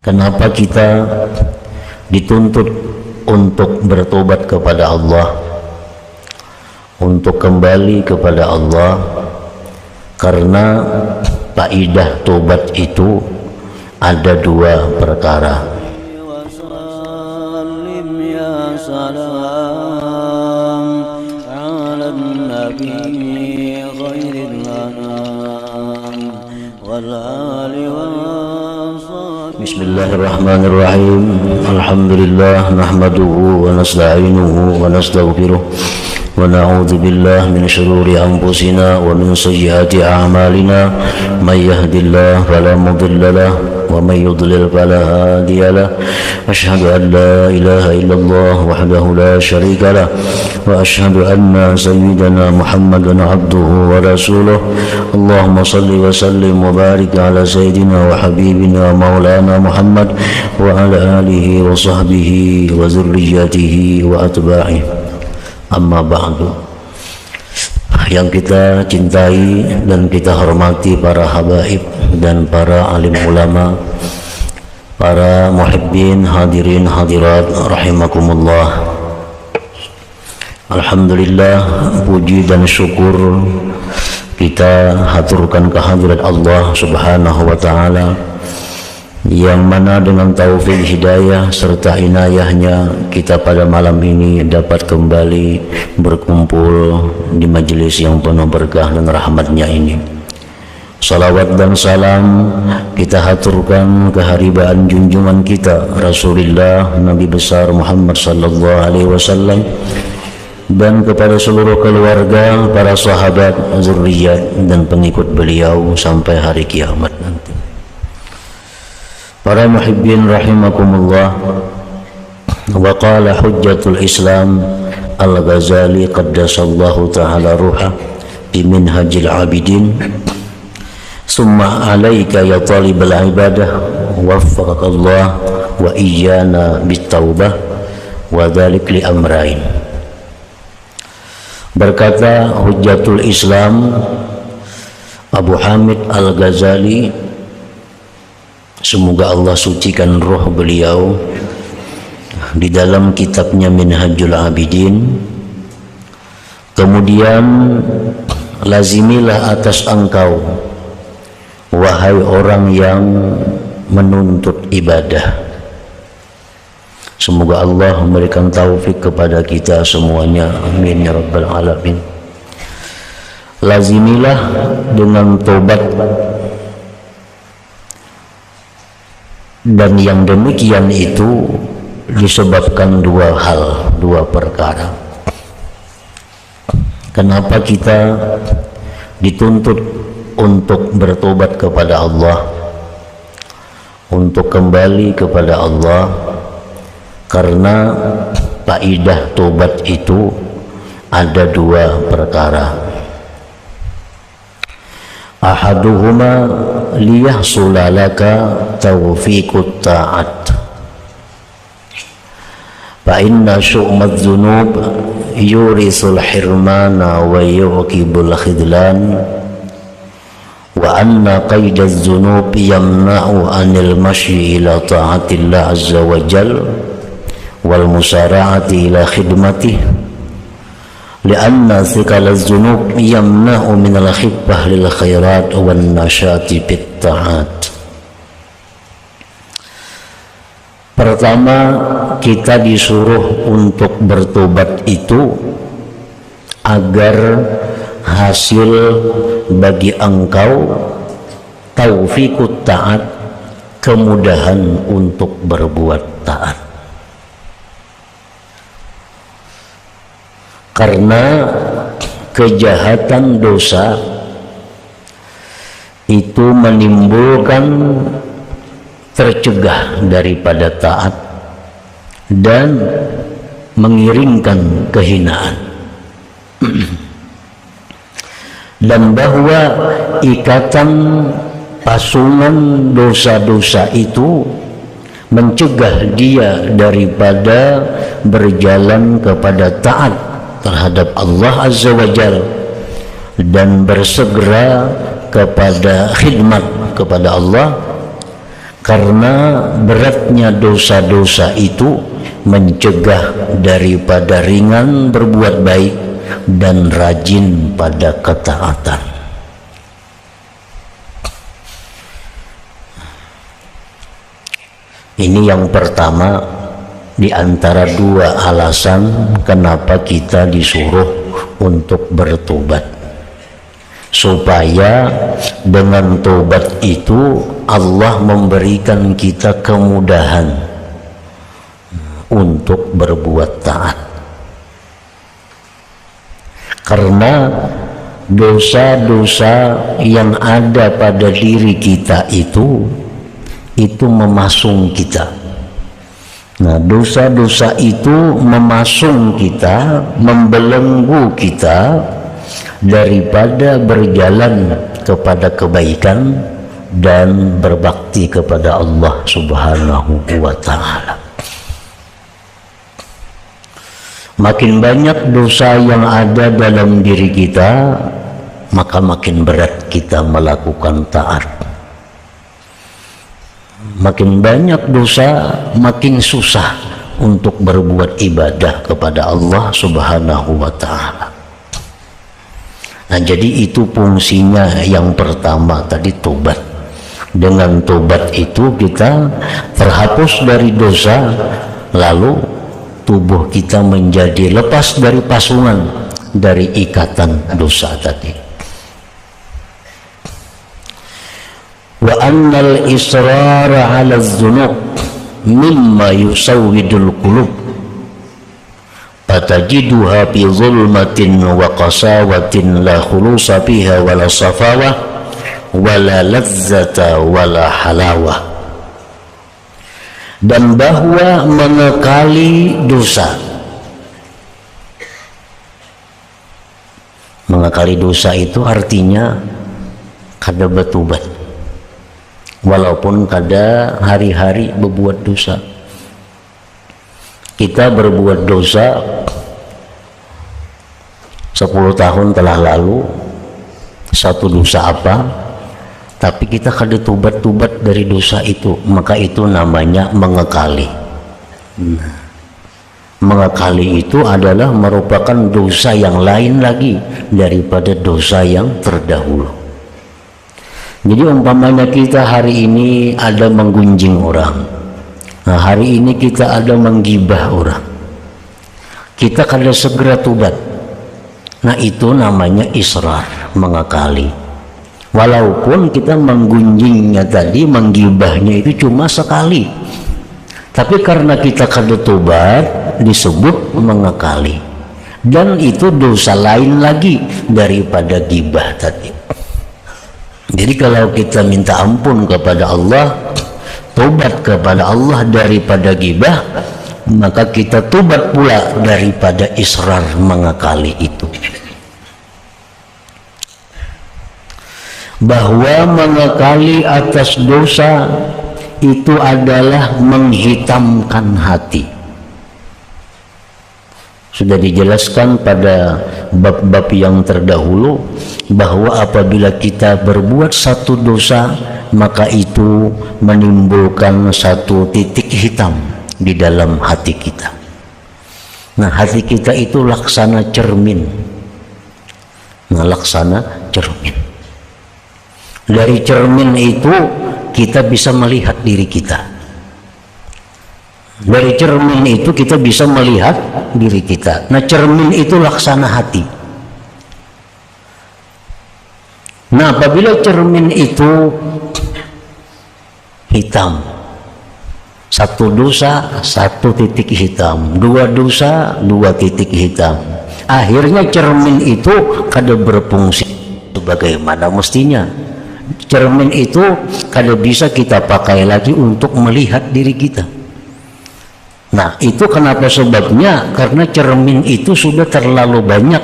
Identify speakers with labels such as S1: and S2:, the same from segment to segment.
S1: Kenapa kita dituntut untuk bertobat kepada Allah, untuk kembali kepada Allah? Karena faidah tobat itu ada dua perkara. Bismillahirrahmanirrahim. Alhamdulillah nahmaduhu wa nasta'inuhu wa nastaghfiruh wa na'udzu billahi min shururi anfusina wa min sayyiati a'malina may yahdihillahu fala mudilla lahu wa may yudlil fala hadiya lahu. Asyhadu an la ilaha illallah wahdahu la syarika lahu wa asyhadu anna sayyidana Muhammadan abduhu wa rasuluh. Allahumma salli wa sallim wa barik ala sayyidina wa habibina maulana Muhammad wa ala alihi wa sahbihi wa zurriyyatihi wa atba'ihi. Amma ba'du. Yang kita cintai dan kita hormati para habaib dan para alim ulama, para muhibbin, hadirin hadirat rahimakumullah. Alhamdulillah, puji dan syukur kita haturkan kehadirat Allah Subhanahu wa ta'ala, yang mana dengan taufik hidayah serta inayahnya kita pada malam ini dapat kembali berkumpul di majelis yang penuh berkah dan rahmatnya ini. Salawat dan salam kita haturkan keharibaan junjungan kita Rasulullah Nabi besar Muhammad sallallahu alaihi wasallam, dan kepada seluruh keluarga, para sahabat, zurriyat dan pengikut beliau sampai hari kiamat nanti. Para muhibbin rahimakumullah, wa qala hujjatul Islam Al-Ghazali qaddasallahu ta'ala ruha bi minhajil abidin, summa alaika ya talibal ibadah waffaqakallah wa iyyana bittaubah wa dzalik li amrain. Berkata Hujjatul Islam Abu Hamid Al-Ghazali, semoga Allah sucikan roh beliau, di dalam kitabnya Minhajul Abidin, kemudian lazimilah atas engkau, wahai orang yang menuntut ibadah. Semoga Allah memberikan taufik kepada kita semuanya, amin ya rabbal alamin. Lazimilah dengan tobat, dan yang demikian itu disebabkan dua hal, dua perkara. Kenapa kita dituntut untuk bertobat kepada Allah, untuk kembali kepada Allah? Karena faidah tobat itu ada dua perkara. Ahaduhuma liyahsula laka tawfiqut ta'at, fa inna syu'mad dzunub yurisul hirmana wa yuqibul khidlan, wa anna qaidaz dzunub yamna'u anil masyi ila ta'atillah azza wa jalla wal musara'ati ila khidmatih, lianna thiqalaz dzunub yamna'u minal khibbah lil khairat wan nasyati fit ta'at. Pertama, kita disuruh untuk bertobat itu agar hasil bagi engkau taufiqut ta'at, kemudahan untuk berbuat taat. Karena kejahatan dosa itu menimbulkan tercegah daripada taat dan mengiringkan kehinaan. Dan bahwa ikatan pasungan dosa-dosa itu mencegah dia daripada berjalan kepada taat terhadap Allah Azza wa Jalla dan bersegera kepada khidmat kepada Allah, Karena beratnya dosa-dosa itu mencegah daripada ringan berbuat baik dan rajin pada ketaatan. Ini yang pertama di antara dua alasan kenapa kita disuruh untuk bertobat, supaya dengan tobat itu Allah memberikan kita kemudahan untuk berbuat taat. Karena dosa-dosa yang ada pada diri kita itu memasung kita. Nah, dosa-dosa itu memasung kita, membelenggu kita daripada berjalan kepada kebaikan dan berbakti kepada Allah Subhanahu wa ta'ala. Makin banyak dosa yang ada dalam diri kita, maka makin berat kita melakukan taat. Makin banyak dosa, makin susah untuk berbuat ibadah kepada Allah Subhanahu wa ta'ala. Nah, jadi itu fungsinya yang pertama tadi, tobat. Dengan tobat itu kita terhapus dari dosa, lalu tubuh kita menjadi lepas dari pasungan, dari ikatan dosa tadi. Wa annal israra 'ala dzunub mimma yusawwidul qulub fatajiduha fi zulmatin wa qasawatin la khulusa fiha wala safawah wala lazzata wala halawah. Dan bahwa mengekali dosa, mengekali dosa itu artinya kada bertobat, walaupun kada hari-hari berbuat dosa. Kita berbuat dosa 10 tahun telah lalu, satu dosa apa, tapi kita kada tobat-tobat dari dosa itu, maka itu namanya mengekali. Mengekali itu adalah merupakan dosa yang lain lagi daripada dosa yang terdahulu. Jadi umpamanya kita hari ini ada menggunjing orang, nah hari ini kita ada menggibah orang, kita kada segera tobat, nah itu namanya israr, mengekali. Walaupun kita menggunjingnya tadi, menggibahnya itu cuma sekali, tapi karena kita kada tobat disebut mengekali, dan itu dosa lain lagi daripada gibah tadi. Jadi kalau kita minta ampun kepada Allah, tobat kepada Allah daripada gibah, maka kita tobat pula daripada israr, mengekali itu. Bahwa mengekali atas dosa itu adalah menghitamkan hati. Sudah dijelaskan pada bab-bab yang terdahulu bahwa apabila kita berbuat satu dosa, maka itu menimbulkan satu titik hitam di dalam hati kita. Nah, hati kita itu laksana cermin. Nah, laksana cermin. Dari cermin itu kita bisa melihat diri kita. Dari cermin itu kita bisa melihat diri kita. Nah, cermin itu laksana hati. Nah, apabila cermin itu hitam, satu dosa, satu titik hitam, dua dosa, dua titik hitam, akhirnya cermin itu kada berfungsi sebagaimana mestinya. Cermin itu kada bisa kita pakai lagi untuk melihat diri kita. Nah, itu kenapa sebabnya? Karena cermin itu sudah terlalu banyak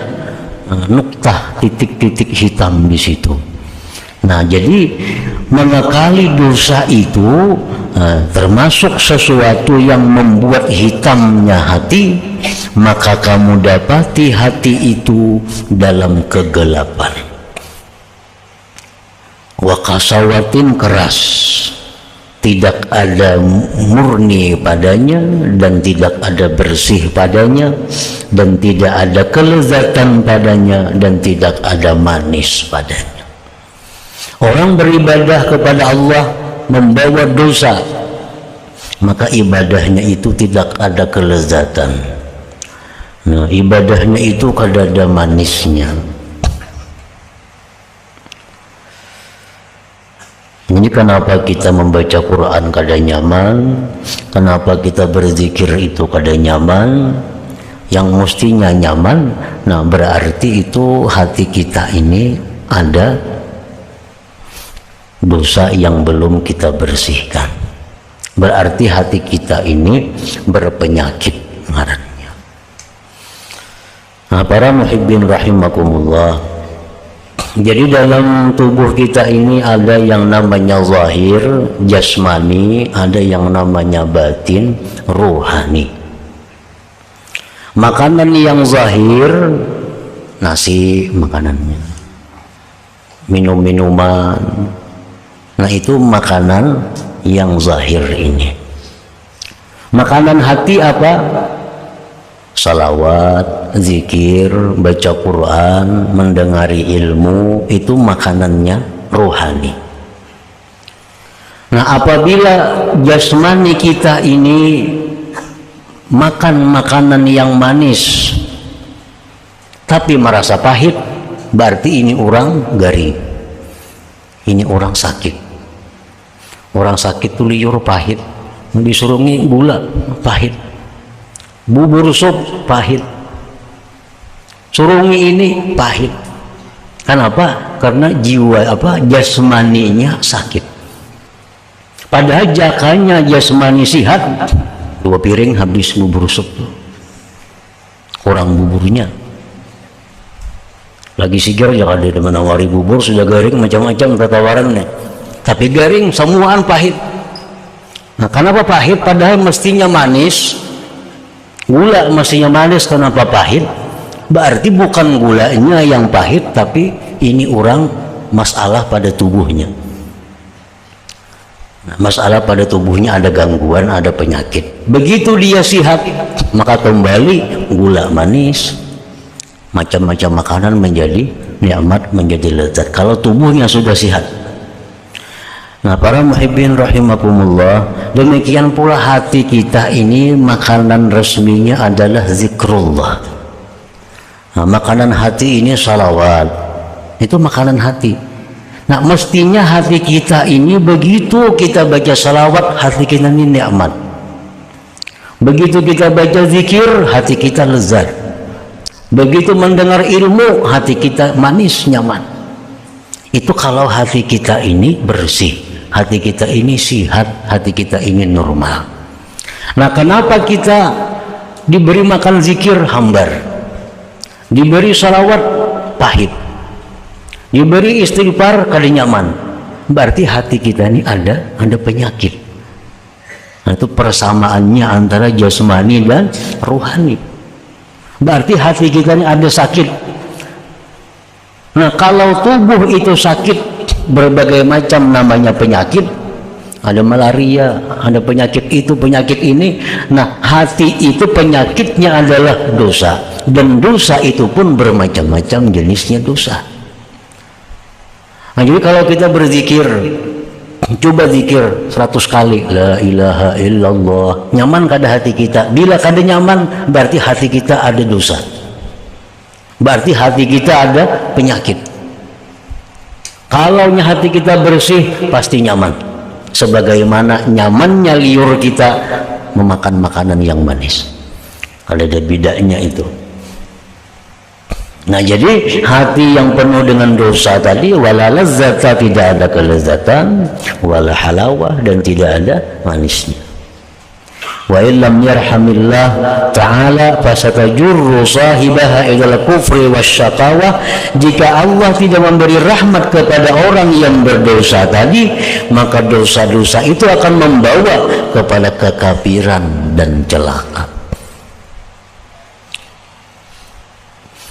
S1: nuktah, titik-titik hitam di situ. Nah, jadi mengekali dosa itu termasuk sesuatu yang membuat hitamnya hati, maka kamu dapati hati itu dalam kegelapan. Wa qasawatin, keras, tidak ada murni padanya, dan tidak ada bersih padanya, dan tidak ada kelezatan padanya, dan tidak ada manis padanya. Orang beribadah kepada Allah membawa dosa, maka ibadahnya itu tidak ada kelezatan. Nah, ibadahnya itu kada ada manisnya. Ini kenapa kita membaca Quran kada nyaman, kenapa kita berzikir itu kada nyaman, yang mestinya nyaman. Nah, berarti itu hati kita ini ada dosa yang belum kita bersihkan. Berarti hati kita ini berpenyakit ngarannya. Nah, para muhibbin rahimakumullah, jadi dalam tubuh kita ini ada yang namanya zahir, jasmani, ada yang namanya batin, rohani. Makanan yang zahir, nasi makanannya, minum-minuman, nah itu makanan yang zahir ini. Makanan hati apa? Salawat, zikir, baca Quran, mendengari ilmu, itu makanannya rohani. Nah, apabila jasmani kita ini makan makanan yang manis tapi merasa pahit, berarti ini orang garing, ini orang sakit. Orang sakit tuh liur pahit, disurungi gula pahit, bubur sup pahit, surungi ini pahit. Kenapa? Karena jiwa jasmaninya sakit. Padahal jakanya jasmani sihat, 2 piring habis bubur sup, kurang buburnya. Lagi sigar jangan ada menawari bubur, sudah garing macam-macam tawarannya, tapi garing semuaan pahit. Nah, kenapa pahit? Padahal mestinya manis. Gula mestinya manis, kenapa pahit? Berarti bukan gulanya yang pahit, tapi ini orang masalah pada tubuhnya. Nah, masalah pada tubuhnya ada gangguan, ada penyakit. Begitu dia sihat, maka kembali gula manis, macam-macam makanan menjadi nikmat, menjadi lezat. Kalau tubuhnya sudah sihat. Nah, para muhibbin rahimakumullah, demikian pula hati kita ini makanan resminya adalah zikrullah. Nah, makanan hati ini salawat, itu makanan hati. Nah, mestinya hati kita ini begitu kita baca salawat, hati kita ini nikmat. Begitu kita baca zikir, hati kita lezat. Begitu mendengar ilmu, hati kita manis, nyaman. Itu kalau hati kita ini bersih, hati kita ini sihat, hati kita ini normal. Nah, kenapa kita diberi makan zikir hambar, diberi salawat pahit, diberi istighfar kada nyaman? Berarti hati kita ini ada penyakit. Nah, itu persamaannya antara jasmani dan rohani. Berarti hati kita ini ada sakit. Nah, kalau tubuh itu sakit, berbagai macam namanya penyakit, ada malaria, ada penyakit itu, penyakit ini. Nah, hati itu penyakitnya adalah dosa, dan dosa itu pun bermacam-macam jenisnya dosa. Nah, jadi kalau kita berzikir, coba zikir 100 kali la ilaha illallah, nyaman kada hati kita? Bila kada nyaman, berarti hati kita ada dosa, berarti hati kita ada penyakit. Kalau hati kita bersih, pasti nyaman. Sebagaimana nyamannya liur kita memakan makanan yang manis. Kalau ada bedanya itu. Nah, jadi hati yang penuh dengan dosa tadi, wala lazzata, tidak ada kelezatan, wala halawah, dan tidak ada manisnya. Wa illam yarhamillah ta'ala fasatajurru sahibaha ilal kufri wasyaqawah. Jika Allah tidak memberi rahmat kepada orang yang berdosa tadi, maka dosa-dosa itu akan membawa kepada kekafiran dan celaka.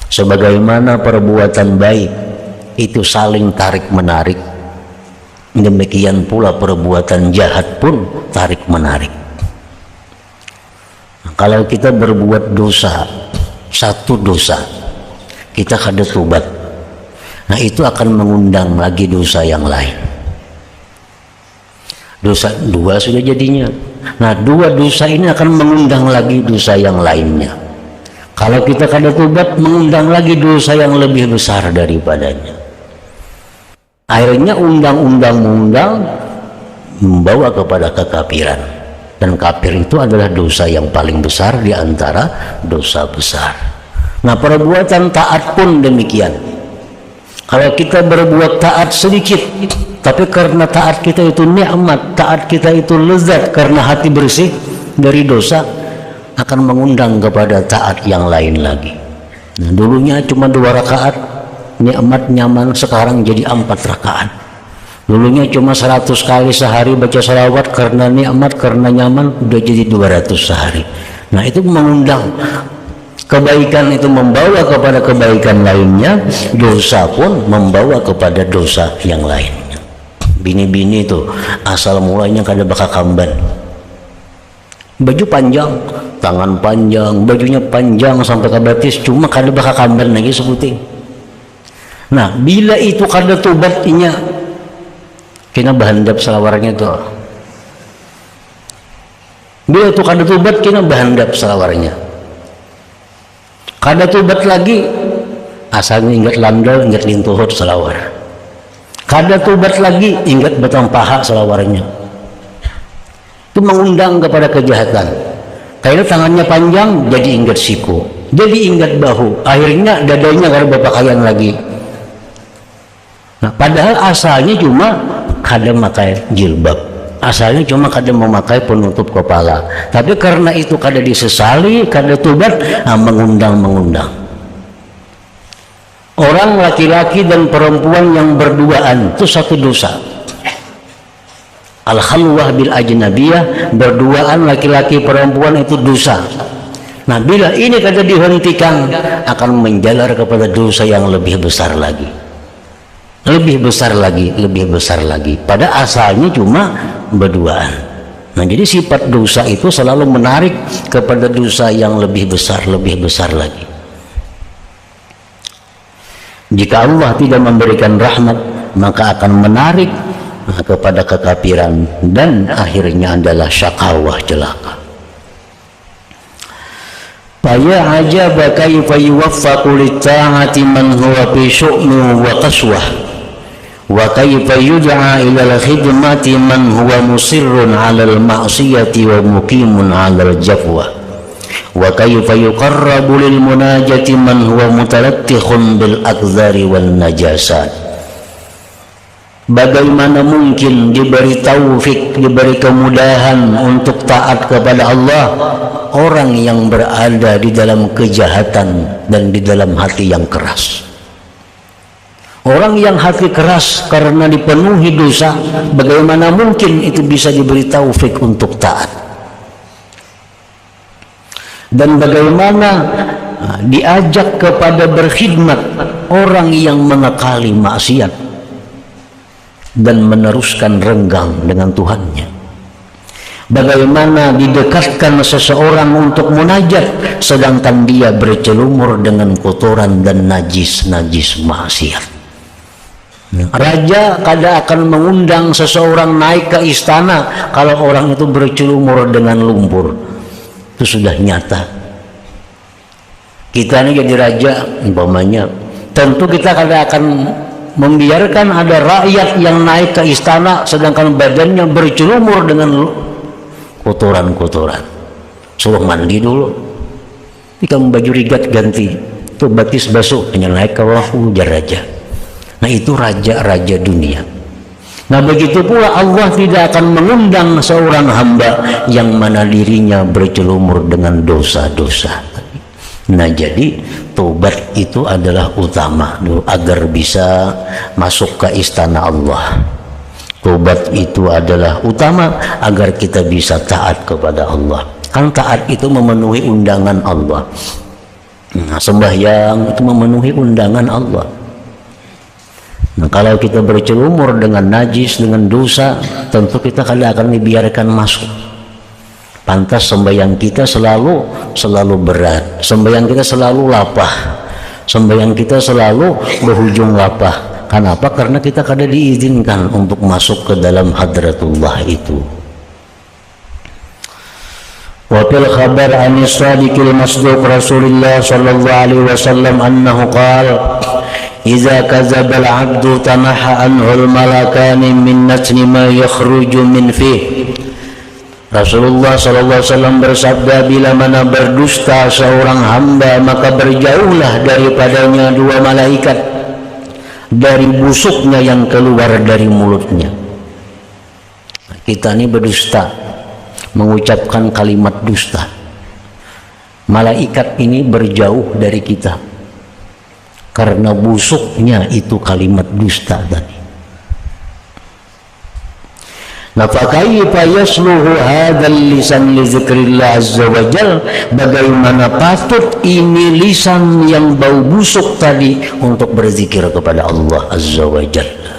S1: Sebagaimana perbuatan baik itu saling tarik menarik, Demikian pula perbuatan jahat pun tarik menarik. Kalau kita berbuat dosa, satu dosa, kita kada tobat, nah itu akan mengundang lagi dosa yang lain. Dosa dua sudah jadinya. Nah, dua dosa ini akan mengundang lagi dosa yang lainnya. Kalau kita kada tobat, mengundang lagi dosa yang lebih besar daripadanya. Akhirnya undang-undang membawa kepada kekafiran. Dan kafir itu adalah dosa yang paling besar di antara dosa besar. Nah, perbuatan taat pun demikian. Kalau kita berbuat taat sedikit, tapi karena taat kita itu nikmat, taat kita itu lezat karena hati bersih dari dosa, akan mengundang kepada taat yang lain lagi. Nah, dulunya cuma 2 rakaat, nikmat nyaman, sekarang jadi 4 rakaat. Dulunya cuma 100 kali sehari baca salawat karena nikmat, karena nyaman, udah jadi 200 sehari. Nah, itu mengundang kebaikan, itu membawa kepada kebaikan lainnya, dosa pun membawa kepada dosa yang lainnya. Bini-bini itu asal mulanya kada bakal kamban, baju panjang, tangan panjang, bajunya panjang sampai ke batis, cuma kada bakal kamban lagi sebuting. Nah, bila itu kada tobat inya, kena bahandap selawarnya tuh. Bila itu kada tobat, kena bahandap selawarnya. Kada tobat lagi, asalnya ingat landal, ingat lintuhut selawar. Kada tobat lagi, ingat batang paha selawarnya. Itu mengundang kepada kejahatan. Kalau tangannya panjang, jadi ingat siku, jadi ingat bahu, akhirnya dadanya kada berpakaian lagi. Nah, padahal asalnya cuma kada memakai jilbab, asalnya cuma kada memakai penutup kepala, tapi karena itu kada disesali, kada tobat, mengundang. Orang laki-laki dan perempuan yang berduaan itu satu dosa. Al-khalwah bil ajnabiyah, berduaan laki-laki perempuan itu dosa. Nah, bila ini kada dihentikan, akan menjalar kepada dosa yang lebih besar lagi, lebih besar lagi. Pada asalnya cuma berduaan. Nah, jadi sifat dosa itu selalu menarik kepada dosa yang lebih besar lagi. Jika Allah tidak memberikan rahmat, maka akan menarik kepada kekafiran dan akhirnya adalah syakawah, celaka. Faya ajaba kaifa yuwaffaqu lit-ta'ati man huwa fi syu'min wa qaswah, wa kaifa yud'a ila al-khidmati man huwa musirrun 'ala al-ma'siyati wa muqimun 'ala al-jafwa, wa kaifa yuqarrabu lil munajati man huwa mutalattikhun bil akdzari wan najasat. Bagaimana mungkin diberi taufik, diberi kemudahan untuk taat kepada Allah orang yang berada di dalam kejahatan dan di dalam hati yang keras. Orang yang hati keras karena dipenuhi dosa, bagaimana mungkin itu bisa diberi taufik untuk taat? Dan bagaimana diajak kepada berkhidmat orang yang mengakali maksiat dan meneruskan renggang dengan Tuhannya? Bagaimana didekatkan seseorang untuk munajat sedangkan dia bercelumur dengan kotoran dan najis maksiat? Raja kada akan mengundang seseorang naik ke istana kalau orang itu bercelumur dengan lumpur. Itu sudah nyata. Kita ini jadi raja umpamanya, tentu kita kada akan membiarkan ada rakyat yang naik ke istana sedangkan badannya bercelumur dengan kotoran-kotoran. Suruh mandi dulu, ikan baju rigat ganti, tuh batis basuh, hanya naik ke bawah, ujar raja. Nah, itu raja-raja dunia. Nah, begitu pula Allah tidak akan mengundang seorang hamba yang mana dirinya bercelumur dengan dosa-dosa. Nah, jadi tobat itu adalah utama agar bisa masuk ke istana Allah. Tobat itu adalah utama agar kita bisa taat kepada Allah. Kan taat itu memenuhi undangan Allah. Nah, sembahyang itu memenuhi undangan Allah. Nah, kalau kita bercelumur dengan najis, dengan dosa, tentu kita tidak akan dibiarkan masuk. Pantas sembahyang kita selalu berat, sembahyang kita selalu lapah, sembahyang kita selalu berujung lapah. Kenapa? Karena kita kada diizinkan untuk masuk ke dalam hadratullah itu. Wa fil khabar an as-sadiqil masduq Rasulullah sallallahu alaihi wasallam annahu qala idza kadzaba al-'abdu tanaha anhu al-malakani min natni ma yakhruju min fihi. Rasulullah sallallahu alaihi wasallam bersabda, bila mana berdusta seorang hamba maka berjauhlah daripadanya dua malaikat dari busuknya yang keluar dari mulutnya. Kita ini berdusta, mengucapkan kalimat dusta. Malaikat ini berjauh dari kita karena busuknya itu kalimat dusta tadi. Nah, fakaifa yasluhu hadzal lisan li dzikrillah azza wa jalla, bagaimana patut ini lisan yang bau busuk tadi untuk berzikir kepada Allah azza wa jalla.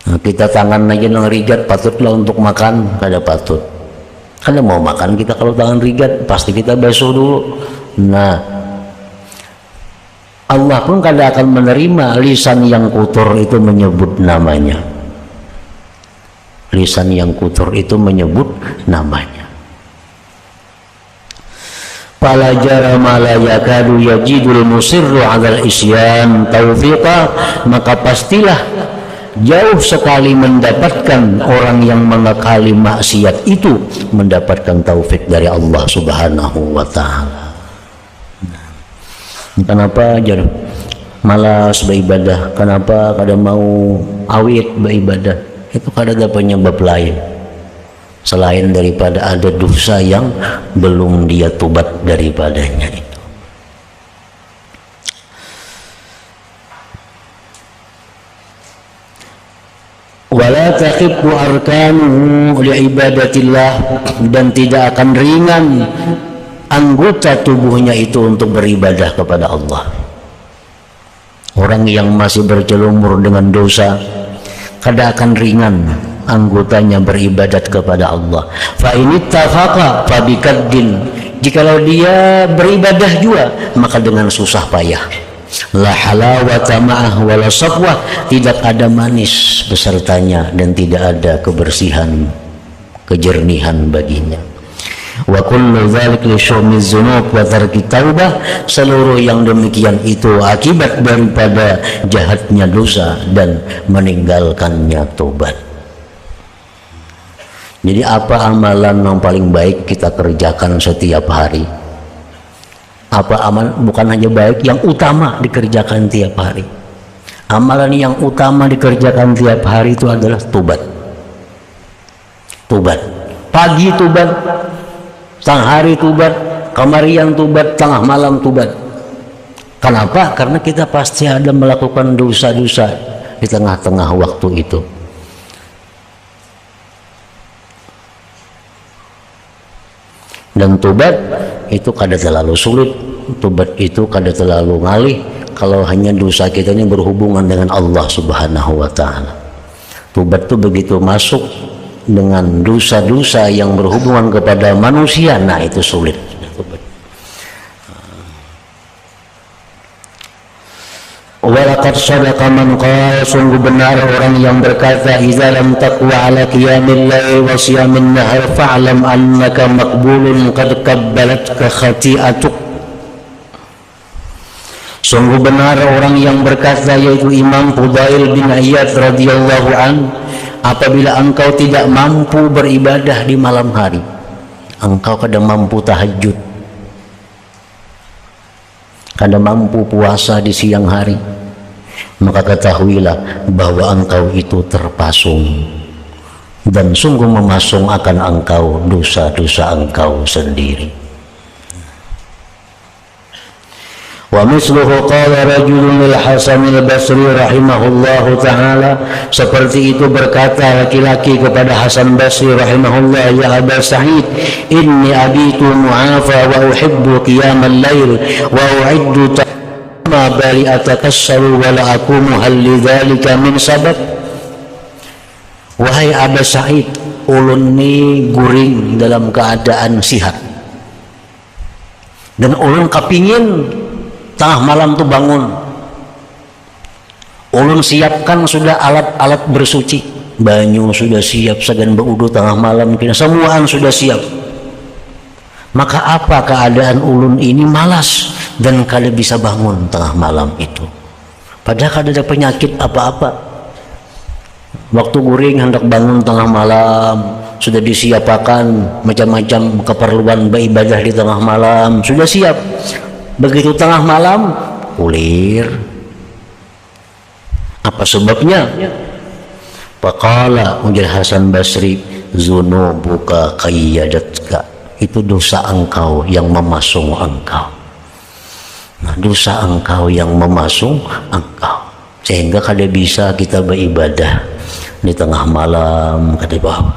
S1: Nah, kita tangan aja nang rigat patutlah untuk makan, kada patut. Kada mau makan kita kalau tangan rigat, pasti kita basuh dulu. Nah, Allah pun kada akan menerima lisan yang kotor itu menyebut namanya. Lisan yang kotor itu menyebut namanya. Fala jara ma la yakadu yajidul musirru 'alal isyan taufiqa, maka pastilah jauh sekali mendapatkan orang yang mengakali maksiat itu mendapatkan taufik dari Allah Subhanahu wa taala. Kenapa jar malas beribadah? Kenapa kada mau awit beribadah? Itu kada ada penyebab lain selain daripada ada dosa yang belum dia tobat daripadanya itu. Wala takhibbu arkanuhu liibadatillah, dan tidak akan ringan anggota tubuhnya itu untuk beribadah kepada Allah. Orang yang masih bercelumur dengan dosa kada akan ringan anggotanya beribadat kepada Allah. Fa in ittafaqa fa bikaddin, jikalau dia beribadah juga maka dengan susah payah. La halawata ma'ah wala safwah, tidak ada manis besertanya dan tidak ada kebersihan, kejernihan baginya. Wa kullu dzalik li syu'miz dzunub wa tarki taubah, seluruh yang demikian itu akibat daripada jahatnya dosa dan meninggalkannya tobat. Jadi apa amalan yang paling baik kita kerjakan setiap hari? Apa amal bukan hanya baik, yang utama dikerjakan tiap hari. Amalan yang utama dikerjakan tiap hari itu adalah tobat. Tobat. Pagi tobat, tengah hari tobat, kamarian tobat, tengah malam tobat. Kenapa? Karena kita pasti ada melakukan dosa-dosa di tengah-tengah waktu itu. Dan tobat itu kada terlalu sulit, tobat itu kada terlalu ngalih kalau hanya dosa kita ini berhubungan dengan Allah Subhanahu wa taala. Tobat itu begitu masuk dengan dosa-dosa yang berhubungan kepada manusia, nah itu sulit. Walaqad sadaqa man qala, sungguh benar orang yang berkata, idza lam taqwa ala qiyamil lail wa siyamin nahar fa'lam annaka maqbulun qad qabbalatka khati'atuk. Sungguh benar orang yang berkata, yaitu Imam Fudail bin Iyad radhiyallahu an, apabila engkau tidak mampu beribadah di malam hari, engkau kada mampu tahajud, kada mampu puasa di siang hari, maka ketahuilah bahwa engkau itu terpasung, dan sungguh memasung akan engkau dosa-dosa engkau sendiri. Wa misluhu qala rajulun lil Hasan al-Basri rahimahullahu ta'ala, seperti itu berkata laki-laki kepada Hasan Basri rahimahullah, ya Aba Sa'id, inni abitu mu'afa wa uhibbu qiyamal lail wa u'iddu ma bali atakassalu wa la aqumu hal lidzalika min sabab. Wahai Aba Sa'id, ulun ni guring dalam keadaan sihat, dan ulun kapingin tengah malam tu bangun. Ulun siapkan sudah alat-alat bersuci, banyu sudah siap, segan berudu tengah malam, kena semuaan sudah siap. Maka apa keadaan ulun ini malas dan kada bisa bangun tengah malam itu, padahal kada ada penyakit apa-apa. Waktu guring hendak bangun tengah malam, sudah disiapkan macam-macam keperluan beribadah di tengah malam, sudah siap. Begitu tengah malam, ulir. Apa sebabnya? Faqala, ujar Hasan Basri, zunubuka qayyadatka. Itu dosa engkau yang memasung engkau. Nah, dosa engkau yang memasung engkau, sehingga kada bisa kita beribadah di tengah malam, kata bawah.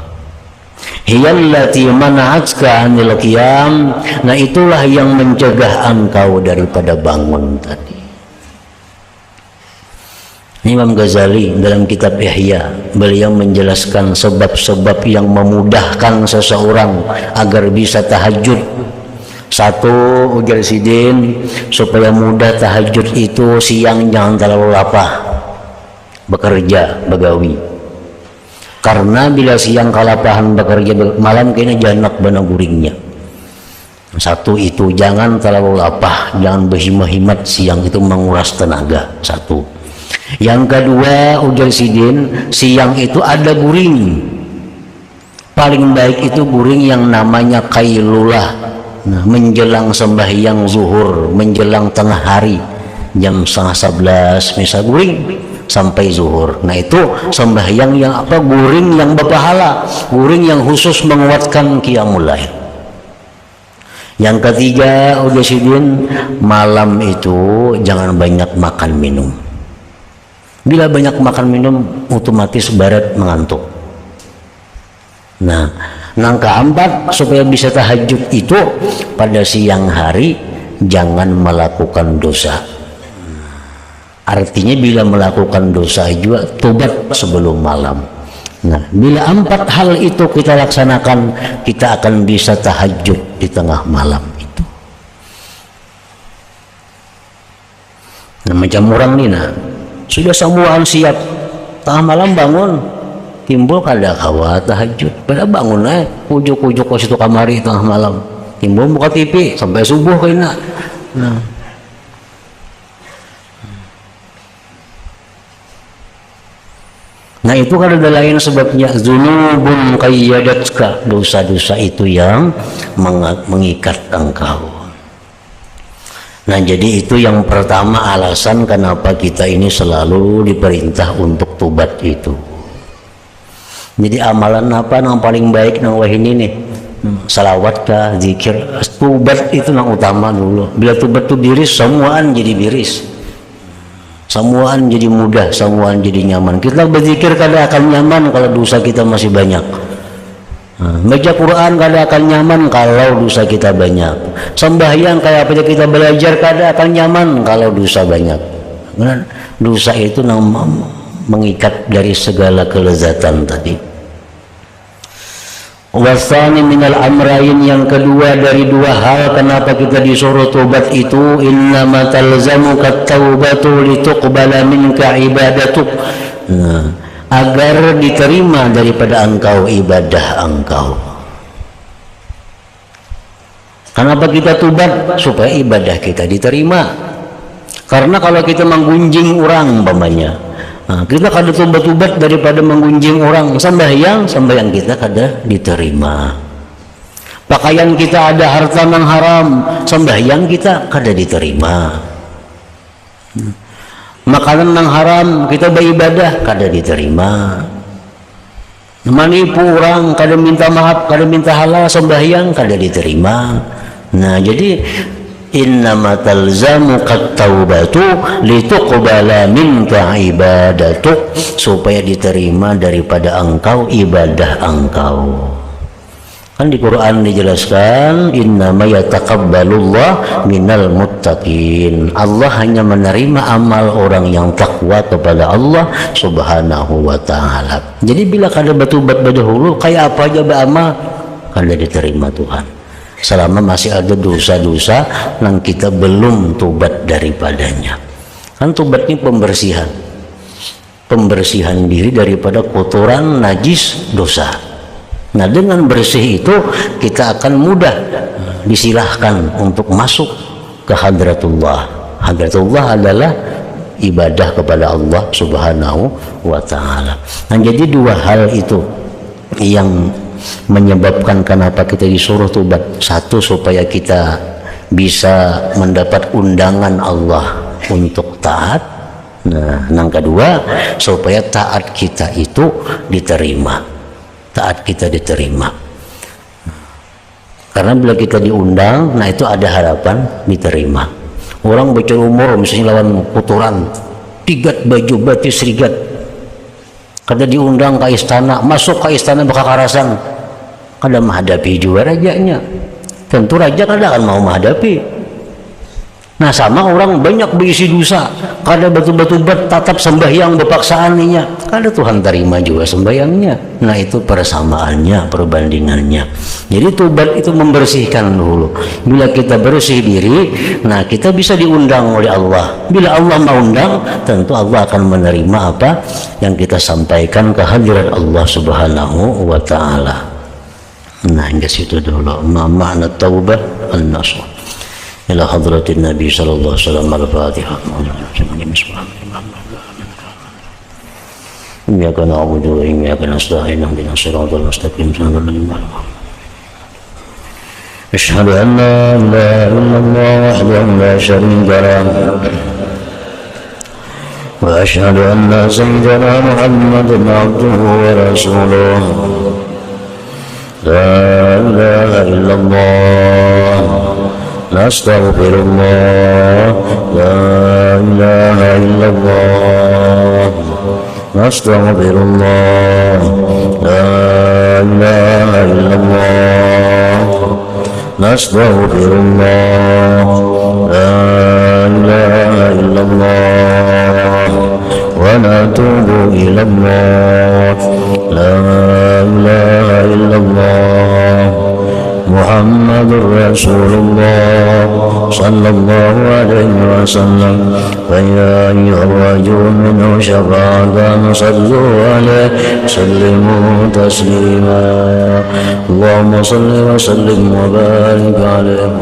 S1: Hiyallati mana'atka 'anil qiyam. Nah, itulah yang mencegah engkau daripada bangun tadi. Imam Ghazali dalam kitab Ihya, beliau menjelaskan sebab-sebab yang memudahkan seseorang agar bisa tahajud. Satu, ujar Sidin, supaya mudah tahajud itu siang jangan terlalu lapah bekerja, begawi. Karena bila siang kalapahan bekerja, malam kena janak bana guringnya. Satu itu, jangan terlalu lapah, jangan berhimat-himat siang, itu menguras tenaga. Satu. Yang kedua, ujar Sidin, siang itu ada guring. Paling baik itu guring yang namanya qailulah. Nah, menjelang sembahyang zuhur, menjelang tengah hari, jam 10:30 misal guring sampai zuhur. Nah, itu sembahyang yang apa? Guring yang berpahala, guring yang khusus menguatkan qiyamul lail. Yang ketiga, udah Sidin, malam itu jangan banyak makan minum. Bila banyak makan minum, otomatis barat mengantuk. Nah, yang keempat, supaya bisa tahajud itu pada siang hari jangan melakukan dosa. Artinya bila melakukan dosa juga tobat sebelum malam. Nah, bila 4 hal itu kita laksanakan, kita akan bisa tahajud di tengah malam itu. Nah, macam orang ni, nah, sudah semuaan siap, tengah malam bangun, timbul kada kawa tahajud. Pada bangun ujuk-ujuk ke situ kamari tengah malam, timbul buka TV sampai subuh kena. Nah, itu kan ada lain sebabnya, dzunubun qayyadatka, dosa-dosa itu yang mengikat engkau. Nah, jadi itu yang pertama alasan kenapa kita ini selalu diperintah untuk tobat itu. Jadi amalan apa yang paling baik nang wah ini nih? Salawat kah, zikir, tobat itu yang utama dulu. Bila tobat itu biris, semuaan jadi biris. Semuaan jadi mudah, semuaan jadi nyaman. Kita berzikir kada akan nyaman kalau dosa kita masih banyak. Baca Quran kada akan nyaman kalau dosa kita banyak. Sembahyang kayak apa kita belajar kada akan nyaman kalau dosa banyak. Karena dosa itu mengikat dari segala kelezatan tadi. Wasani minal amrain, yang kedua dari 2 hal kenapa kita disuruh tobat itu, innama talzamuka taubatu lituqbala minka ibadatuk. Nah, agar diterima daripada engkau ibadah engkau. Kenapa kita tobat? Supaya ibadah kita diterima. Karena kalau kita menggunjing orang umpamanya, nah, kita kada tobat-tobat daripada menggunjing orang, sembahyang kita kada diterima. Pakaian kita ada harta yang haram, sembahyang kita kada diterima. Makanan yang haram, kita beribadah kada diterima. Menipu orang, kada minta maaf, kada minta halal, sembahyang kada diterima. Nah, jadi innama talzamuka taubatu lituqbala minka ibadatuk, supaya diterima daripada engkau ibadah engkau. Kan di Quran dijelaskan innama yataqabbalullah minal muttaqin. Allah hanya menerima amal orang yang takwa kepada Allah Subhanahu wa taala. Jadi bila kada bertobat dahulu kayak apa aja beramal kada diterima Tuhan. Selama masih ada dosa-dosa yang kita belum tobat daripadanya. Kan tobat ini pembersihan. Pembersihan diri daripada kotoran najis dosa. Nah, dengan bersih itu kita akan mudah disilahkan untuk masuk ke hadratullah. Hadratullah adalah ibadah kepada Allah Subhanahu wa taala. Nah, jadi dua hal itu yang menyebabkan kenapa kita disuruh tobat. Satu, supaya kita bisa mendapat undangan Allah untuk taat. Nah, yang kedua, supaya taat kita itu diterima. Taat kita diterima. Karena bila kita diundang, nah itu ada harapan diterima. Orang berumur misalnya lawan kotoran, tigat baju batis rigat, kada diundang ke istana, masuk ke istana bakakarasan, kada menghadapi juga rajanya. Tentu raja kada akan mau menghadapi. Nah, sama orang banyak berisi dosa, kada batu-batu tatap sembahyang bepaksaannya, kada Tuhan terima juga sembahyangnya. Nah, itu persamaannya, perbandingannya. Jadi tobat itu membersihkan dulu. Bila kita bersih diri, nah kita bisa diundang oleh Allah. Bila Allah mengundang, tentu Allah akan menerima apa yang kita sampaikan ke hadirat Allah Subhanahu wa taala. Nah, hingga situ dulu. Makna taubah an-nasuh. إلى حضرة النبي صلى الله عليه وسلم الفاتحة. إياك نعبد وإياك نستعين اهدنا الصراط المستقيم صراط الذين أنعمت عليهم. أشهد أن لا إله إلا الله وحده لا شريك له وأشهد أن سيدنا محمدا عبده ورسوله. لا إله إلا الله نستغفر الله. لا إله إلا الله نستغفر الله. لا إله إلا الله نستغفر الله. لا إله إلا الله ونتوب إلى الله. لا إله إلا الله محمد رسول الله صلى الله عليه وسلم. فيا أيها الرجل منه شفاعة صلوا عليه وسلموا تسليما. اللهم صل وسلم وبارك عليه.